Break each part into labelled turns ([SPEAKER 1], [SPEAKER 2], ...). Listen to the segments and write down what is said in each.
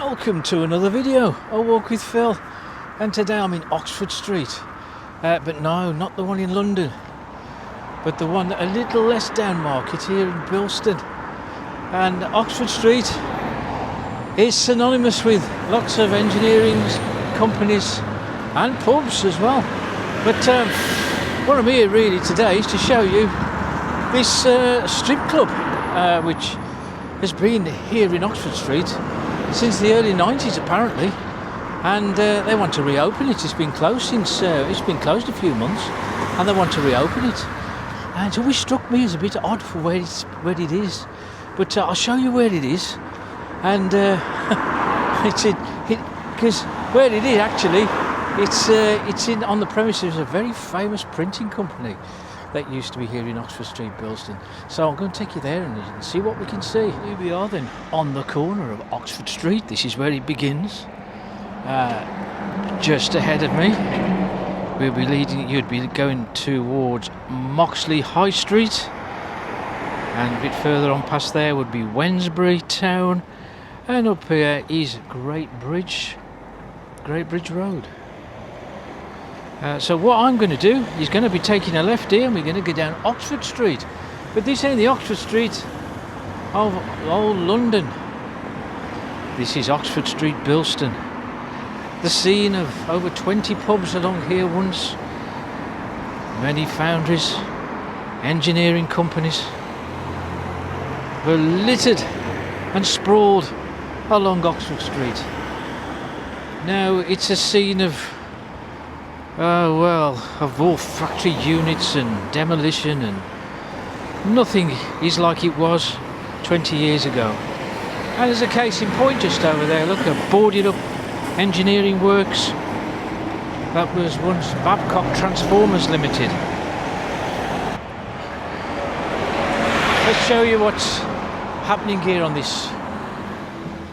[SPEAKER 1] Welcome to another video, A Walk with Phil, and today I'm in Oxford Street, but no, not the one in London, but the one a little less down market here in Bilston. And Oxford Street is synonymous with lots of engineering companies and pubs as well. But what I'm here really today is to show you this strip club, which has been here in Oxford Street since the early 90s apparently, and they want to reopen it. It's been closed since it's been closed a few months, and they want to reopen it. And it always struck me as a bit odd for where it is, but I'll show you where it is. And because where it is actually, it's in on the premises of a very famous printing company that used to be here in Oxford Street, Bilston. So I'm going to take you there and see what we can see. Here we are then, on the corner of Oxford Street. This is where it begins. Just ahead of me, you'd be going towards Moxley High Street, and a bit further on past there would be Wednesbury Town, and up here is Great Bridge Road. So what I'm going to do is going to be taking a left here, and we're going to go down Oxford Street. But this ain't the Oxford Street of old London. This is Oxford Street, Bilston. The scene of over 20 pubs along here once. Many foundries, engineering companies were littered and sprawled along Oxford Street. Now it's a scene of of all factory units and demolition, and nothing is like it was 20 years ago. And as a case in point, just over there, look, a boarded up engineering works that was once Babcock Transformers Limited. Let's show you what's happening here on this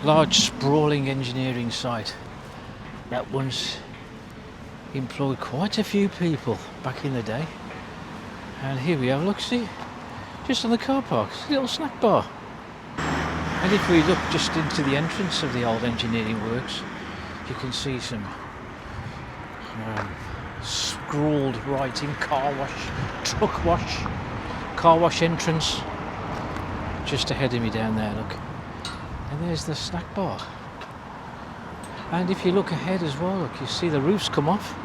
[SPEAKER 1] large sprawling engineering site that once employed quite a few people back in the day. And here we are, look, see, just on the car park, a little snack bar. And if we look just into the entrance of the old engineering works, you can see some scrawled writing, car wash, truck wash, car wash entrance, just ahead of me down there, look. And there's the snack bar. And if you look ahead as well, look, you see the roofs come off.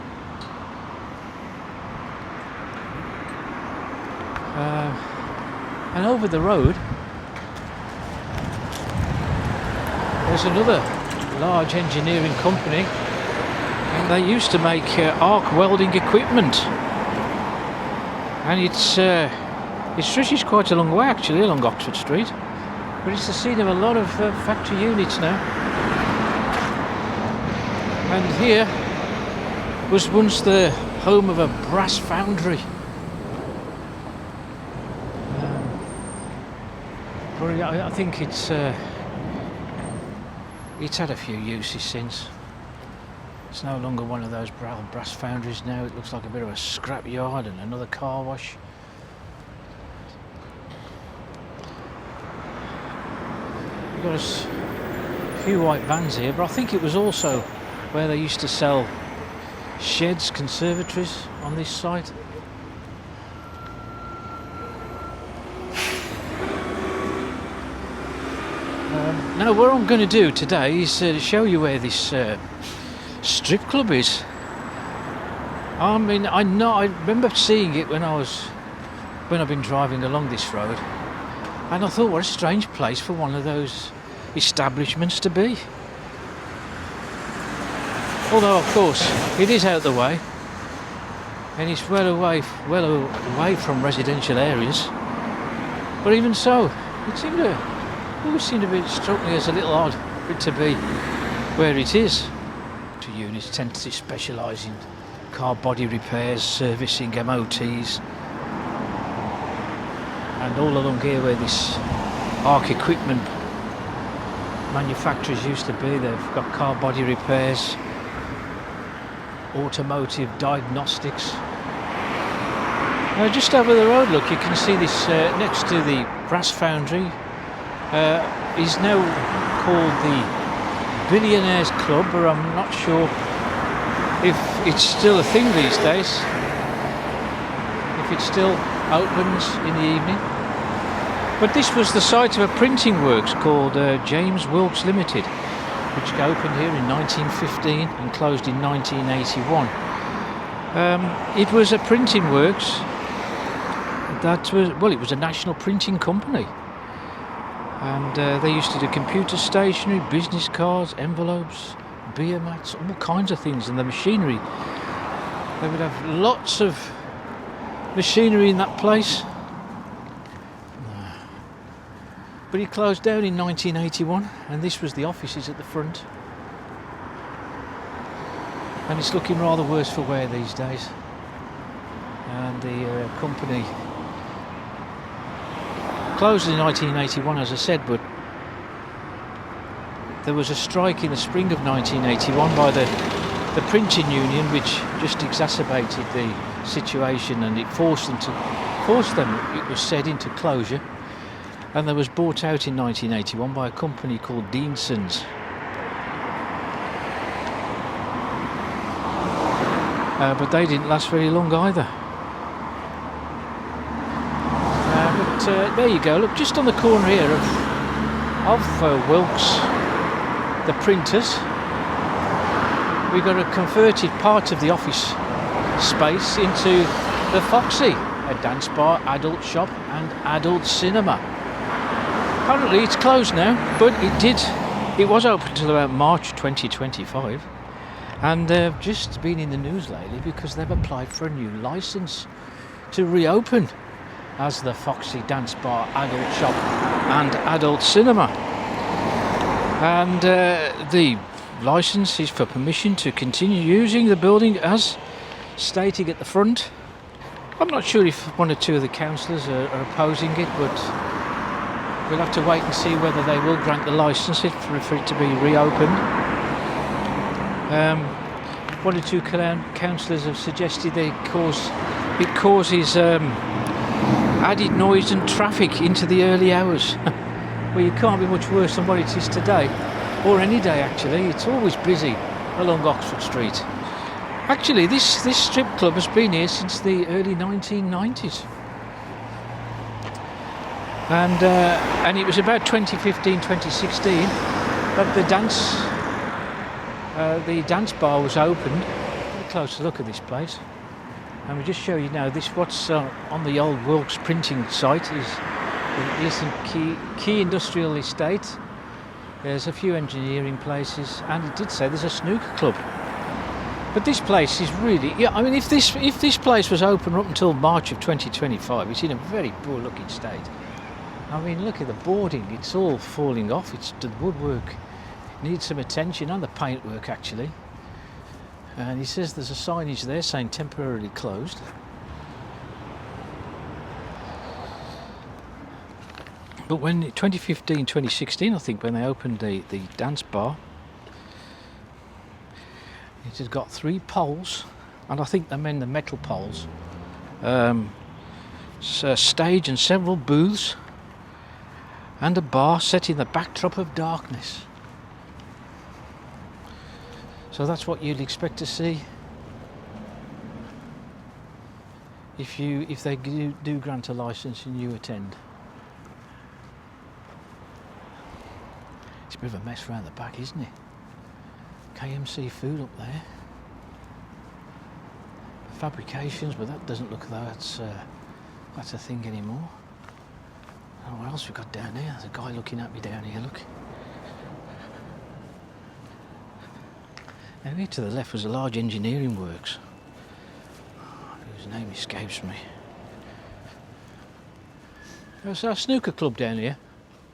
[SPEAKER 1] And over the road, there's another large engineering company, and they used to make arc welding equipment. And it stretches quite a long way actually along Oxford Street, but it's the scene of a lot of factory units now. And here was once the home of a brass foundry. But I think it's had a few uses since. It's no longer one of those brass foundries now. It looks like a bit of a scrap yard and another car wash. We've got a few white vans here, but I think it was also where they used to sell sheds, conservatories on this site. Now what I'm going to do today is show you where this strip club is. I mean, I remember seeing it when I've been driving along this road, and I thought, what a strange place for one of those establishments to be. Although, of course, it is out the way, and it's well away from residential areas. But even so, it always seemed to be struck me as a little odd for it to be where it is. Two units tend to specialise in car body repairs, servicing, MOTs, and all along here where this arc equipment manufacturers used to be, they've got car body repairs, automotive diagnostics. Now just over the road, look, you can see this next to the brass foundry is now called the billionaires club, but I'm not sure if it's still a thing these days, if it still opens in the evening. But this was the site of a printing works called James Wilkes Limited, which opened here in 1915 and closed in 1981. It was a printing works that was, well, it was a national printing company. And they used to do computer stationery, business cards, envelopes, beer mats, all kinds of things. And the machinery, they would have lots of machinery in that place. But it closed down in 1981, and this was the offices at the front. And it's looking rather worse for wear these days. And the company closed in 1981, as I said, but there was a strike in the spring of 1981 by the printing union, which just exacerbated the situation, and it forced them, it was said, into closure. And they was bought out in 1981 by a company called Deansons. But they didn't last very long either. But there you go, look, just on the corner here of Wilkes, the printers, we got a converted part of the office space into the Foxy, a dance bar, adult shop and adult cinema. Apparently it's closed now, but it was open till about March 2025, and they've just been in the news lately because they've applied for a new license to reopen as the Foxy Dance Bar, Adult Shop and Adult Cinema. And the license is for permission to continue using the building as stated at the front. I'm not sure if one or two of the councillors are opposing it, but we'll have to wait and see whether they will grant the license for it to be reopened. One or two councillors have suggested it causes added noise and traffic into the early hours. Well, you can't be much worse than what it is today, or any day actually. It's always busy along Oxford Street. Actually, this strip club has been here since the early 1990s. And it was about 2015, 2016 that the dance bar was opened. Get a closer look at this place. And we'll just show you now, what's on the old Wilkes printing site is the Eastern Quay Industrial Estate. There's a few engineering places, and it did say there's a snooker club. But this place is really, I mean, if this place was open up until March of 2025, it's in a very poor looking state. I mean, look at the boarding, it's all falling off. The woodwork needs some attention, and the paintwork actually. And he says there's a signage there saying temporarily closed. But when 2015, 2016, I think, when they opened the dance bar, it has got 3 poles, and I think they meant the metal poles, stage and several booths, and a bar set in the backdrop of darkness. So that's what you'd expect to see if they do grant a license and you attend. It's a bit of a mess around the back, isn't it? KMC Food up there. Fabrications, but that doesn't look though that's a thing anymore. And what else we got down here? There's a guy looking at me down here, look. Now here to the left was a large engineering works, whose name escapes me. There's a snooker club down here.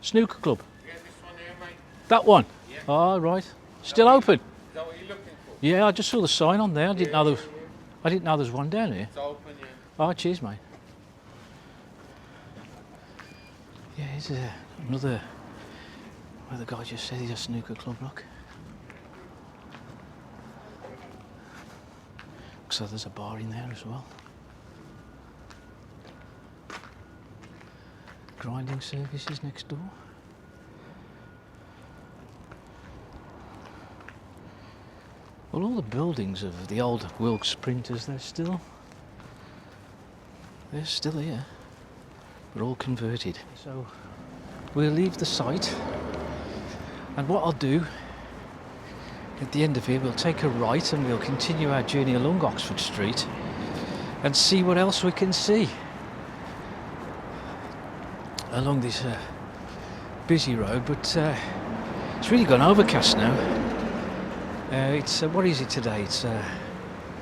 [SPEAKER 1] Snooker club.
[SPEAKER 2] Yeah, this one here, mate.
[SPEAKER 1] That one?
[SPEAKER 2] Yeah.
[SPEAKER 1] Oh, right. Still open?
[SPEAKER 2] Is that what you're looking for?
[SPEAKER 1] Yeah, I just saw the sign on there. I didn't know there was one down here.
[SPEAKER 2] It's open, yeah.
[SPEAKER 1] Oh, cheers, mate. Yeah, here's another where the guy just said he's a snooker club, look. So there's a bar in there as well. Grinding services next door. Well, all the buildings of the old Wilkes printers, they're still here. They're all converted. So we'll leave the site, and what I'll do at the end of here, we'll take a right and we'll continue our journey along Oxford Street and see what else we can see along this busy road. But it's really gone overcast now. It's what is it today? It's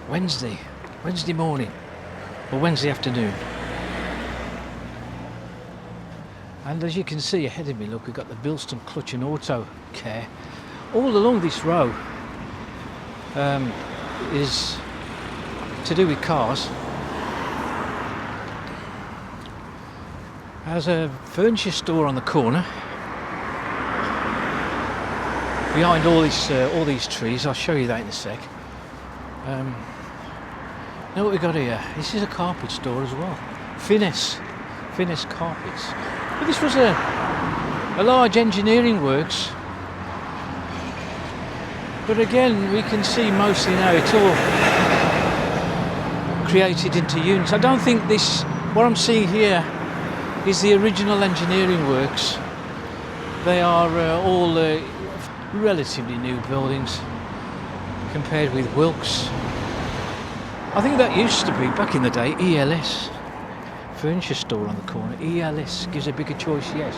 [SPEAKER 1] Wednesday morning or Wednesday afternoon. And as you can see ahead of me, look, we've got the Bilston Clutch and Auto Care. All along this row is to do with cars. There's a furniture store on the corner. Behind all these trees, I'll show you that in a sec. Now what we got here? This is a carpet store as well. Finesse Carpets. But this was a large engineering works. But again, we can see mostly now it's all created into units. I don't think what I'm seeing here is the original engineering works. They are all relatively new buildings compared with Wilkes. I think that used to be, back in the day, ELS. Furniture store on the corner. ELS gives a bigger choice, yes.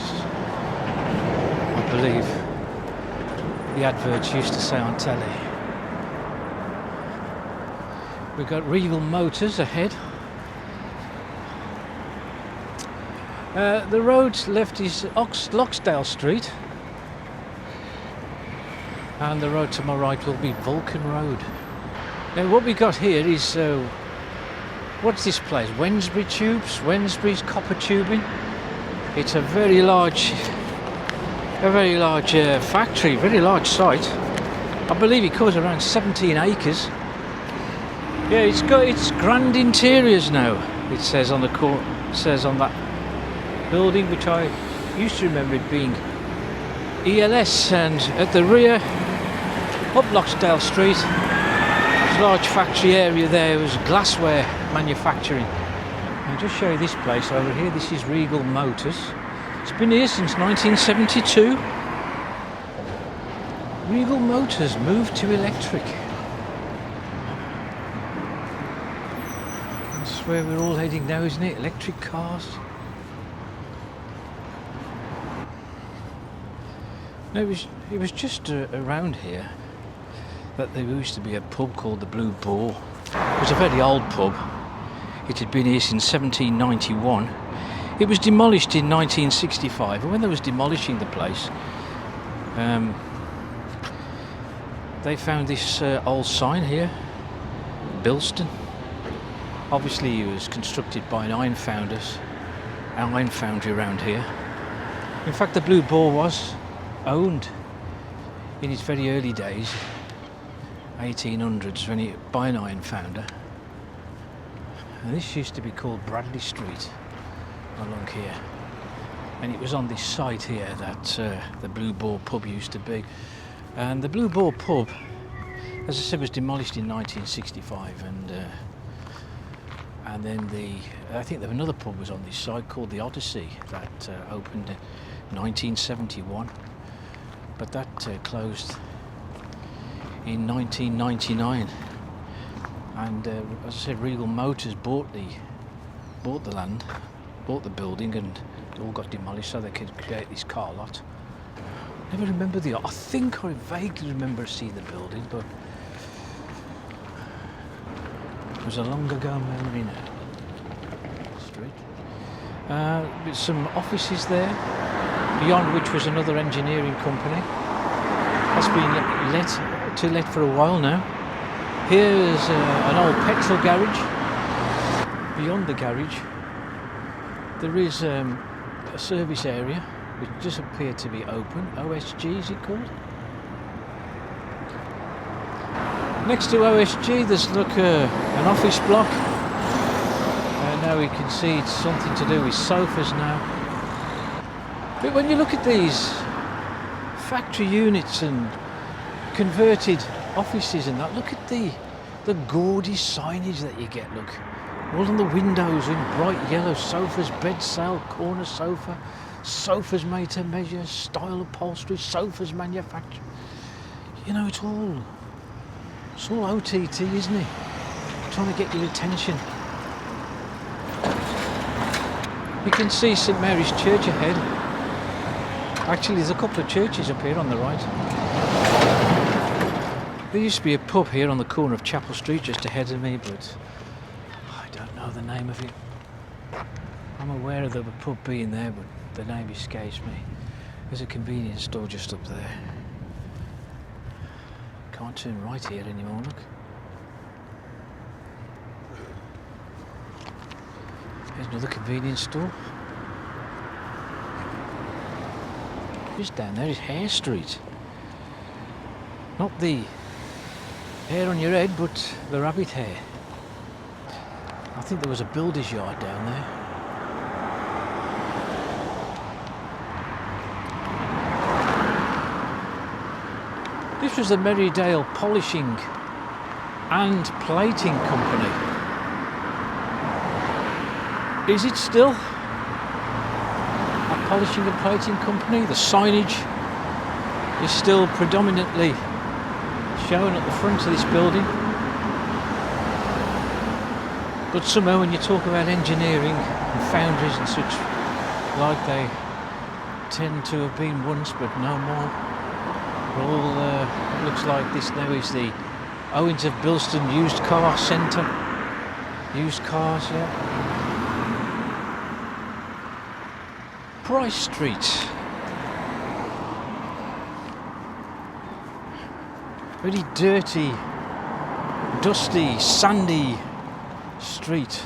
[SPEAKER 1] I believe the adverts used to say on telly. We've got Regal Motors ahead. The road left is Loxdale Street, and the road to my right will be Vulcan Road. Now what we got here is what's this place? Wednesbury Tubes, Wednesbury's Copper Tubing. It's a very large factory, very large site. I believe it covers around 17 acres. Yeah, it's got its grand interiors now. It says on that building, which I used to remember it being ELS. And at the rear, up Loxdale Street, there's a large factory area there. It was glassware manufacturing. I'll just show you this place over here. This is Regal Motors. It's been here since 1972. Regal Motors moved to electric. That's where we're all heading now, isn't it? Electric cars. No, it was just around here that there used to be a pub called the Blue Boar. It was a very old pub. It had been here since 1791. It was demolished in 1965, and when they was demolishing the place, they found this old sign here, Bilston. Obviously it was constructed by an iron foundry around here. In fact, the Blue Boar was owned in its very early days, 1800s, by an iron founder. And this used to be called Bradley Street along here, and it was on this site here that the Blue Boar pub used to be. And the Blue Boar pub, as I said, was demolished in 1965, and then I think there was another pub was on this site called the Odyssey that opened in 1971, but that closed in 1999. And as I said, Regal Motors bought the land, bought the building, and it all got demolished so they could create this car lot. Never remember I think I vaguely remember seeing the building, but it was a long ago memory now. Street. With some offices there, beyond which was another engineering company. That's been let for a while now. Here is an old petrol garage. Beyond the garage, there is a service area which does appear to be open. OSG is it called? Next to OSG there's an office block. Now we can see it's something to do with sofas now. But when you look at these factory units and converted offices and that. Look at the gaudy signage that you get, look. All on the windows in bright yellow, sofas, bed sale, corner sofa, sofas made to measure, style upholstery, sofas manufactured. You know, it's all OTT, isn't it? Trying to get your attention. You can see St Mary's Church ahead. Actually, there's a couple of churches up here on the right. There used to be a pub here on the corner of Chapel Street just ahead of me, but I don't know the name of it. I'm aware of the pub being there, but the name escapes me. There's a convenience store just up there. Can't turn right here anymore, look. There's another convenience store. Just down there is Hare Street. Not the hair on your head, but the rabbit hair. I think there was a builder's yard down there. This was the Merrydale Polishing and Plating Company. Is it still a polishing and plating company? The signage is still predominantly shown at the front of this building. But somehow when you talk about engineering and foundries and such like, they tend to have been once but no more. All looks like this now is the Owens of Bilston Used Car Centre. Used cars, yeah. Price Street. Very dirty, dusty, sandy street.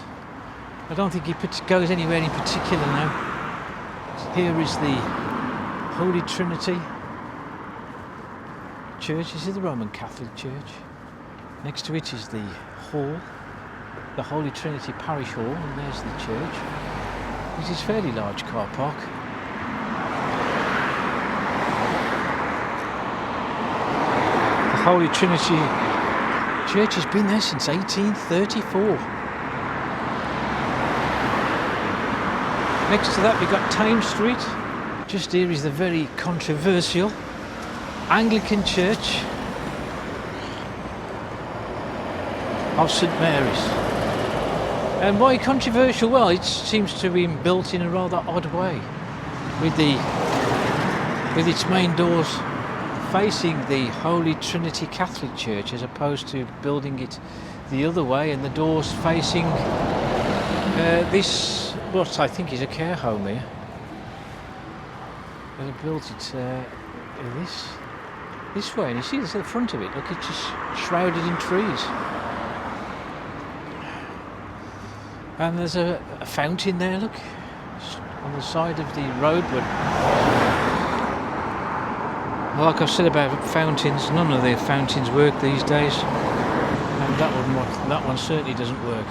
[SPEAKER 1] I don't think it goes anywhere in particular now. Here is the Holy Trinity Church. This is the Roman Catholic Church. Next to it is the hall, the Holy Trinity Parish Hall, and there's the church. This is a fairly large car park. The Holy Trinity Church has been there since 1834. Next to that we've got Thames Street. Just here is the very controversial Anglican Church of St Mary's. And why controversial? Well, it seems to have been built in a rather odd way, with its main doors facing the Holy Trinity Catholic Church, as opposed to building it the other way, and the doors facing this, what I think is a care home here. They built it this way, and you see this at the front of it. Look, it's just shrouded in trees. And there's a fountain there, look, on the side of the road. But like I've said about fountains, none of the fountains work these days, and that one certainly doesn't work.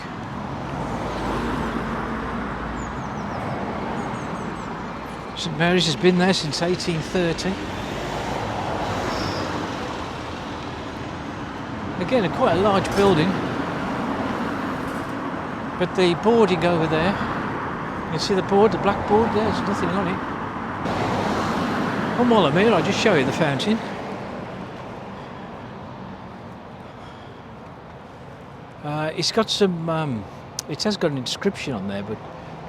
[SPEAKER 1] St Mary's has been there since 1830. Again, quite a large building. But the boarding over there, you can see the board, the black board, there's nothing on it. And while I'm here, I'll just show you the fountain. It's got some, it has got an inscription on there, but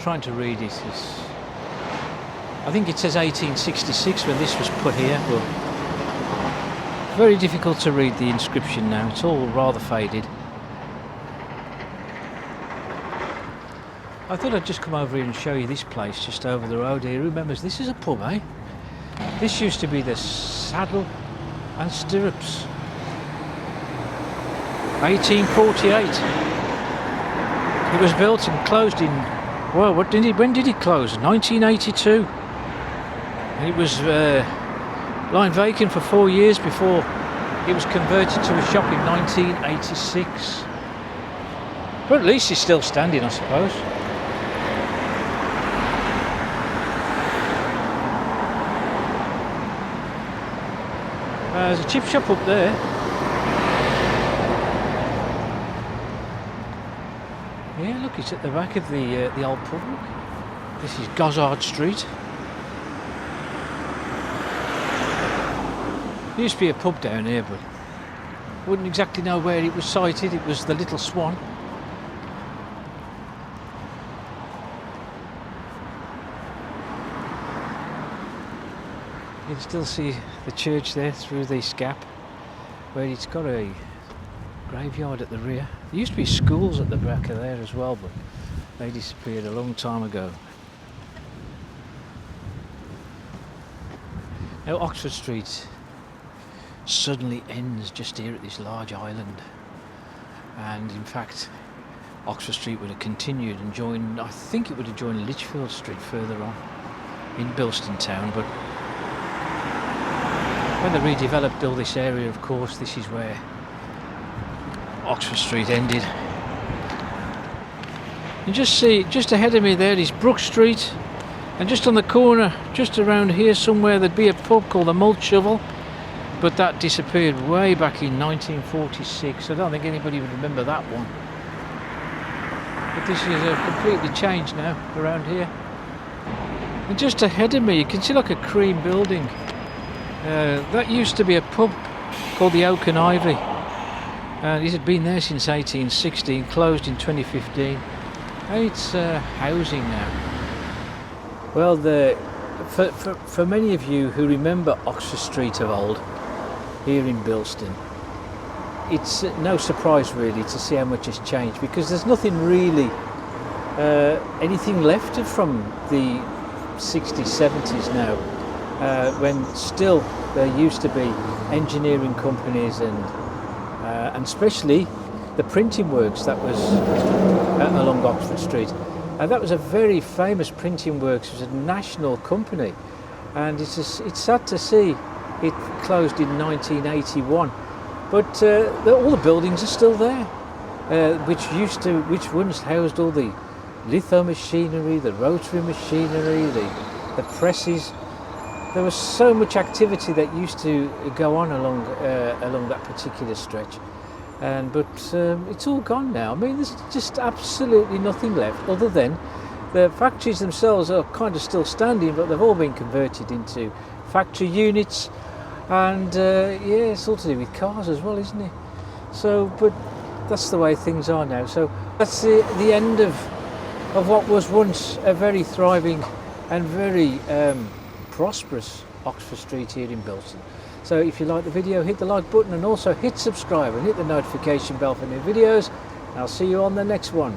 [SPEAKER 1] trying to read it is, I think it says 1866 when this was put here, but very difficult to read the inscription now, it's all rather faded. I thought I'd just come over here and show you this place just over the road here. Who remembers this is a pub, eh? This used to be the Saddle and Stirrups. 1848. It was built and closed in, well, when did it close? 1982. And it was lying vacant for 4 years before it was converted to a shop in 1986. But at least it's still standing, I suppose. There's a chip shop up there. Yeah, look, it's at the back of the old pub. Look. This is Gozard Street. There used to be a pub down here, but wouldn't exactly know where it was sited. It was the Little Swan. You can still see the church there through this gap, where it's got a graveyard at the rear. There used to be schools at the back of there as well, but they disappeared a long time ago. Now Oxford Street suddenly ends just here at this large island, and in fact Oxford Street would have continued and joined, I think it would have joined Lichfield Street further on in Bilston town, but when they redeveloped all this area, of course, this is where Oxford Street ended. You just see, just ahead of me there is Brook Street, and just on the corner, just around here somewhere, there'd be a pub called the Malt Shovel, but that disappeared way back in 1946. I don't think anybody would remember that one. But this is completely changed now around here. And just ahead of me, you can see like a cream building. That used to be a pub called the Oak and Ivy. It had been there since 1860, closed in 2015. And it's housing now. Well, for many of you who remember Oxford Street of old, here in Bilston, it's no surprise really to see how much has changed, because there's nothing really, anything left from the 60s, 70s now, when still there used to be engineering companies and especially the printing works that was along Oxford Street. And that was a very famous printing works. It was a national company, and it's sad to see it closed in 1981. But all the buildings are still there, which once housed all the litho machinery, the rotary machinery, the presses. There was so much activity that used to go on along that particular stretch, but it's all gone now. I mean, there's just absolutely nothing left other than the factories themselves are kind of still standing, but they've all been converted into factory units, and yeah, it's all to do with cars as well, isn't it? So, but that's the way things are now. So that's the end of what was once a very thriving and very prosperous Oxford Street here in Bilston. So if you like the video, hit the like button and also hit subscribe and hit the notification bell for new videos. I'll see you on the next one.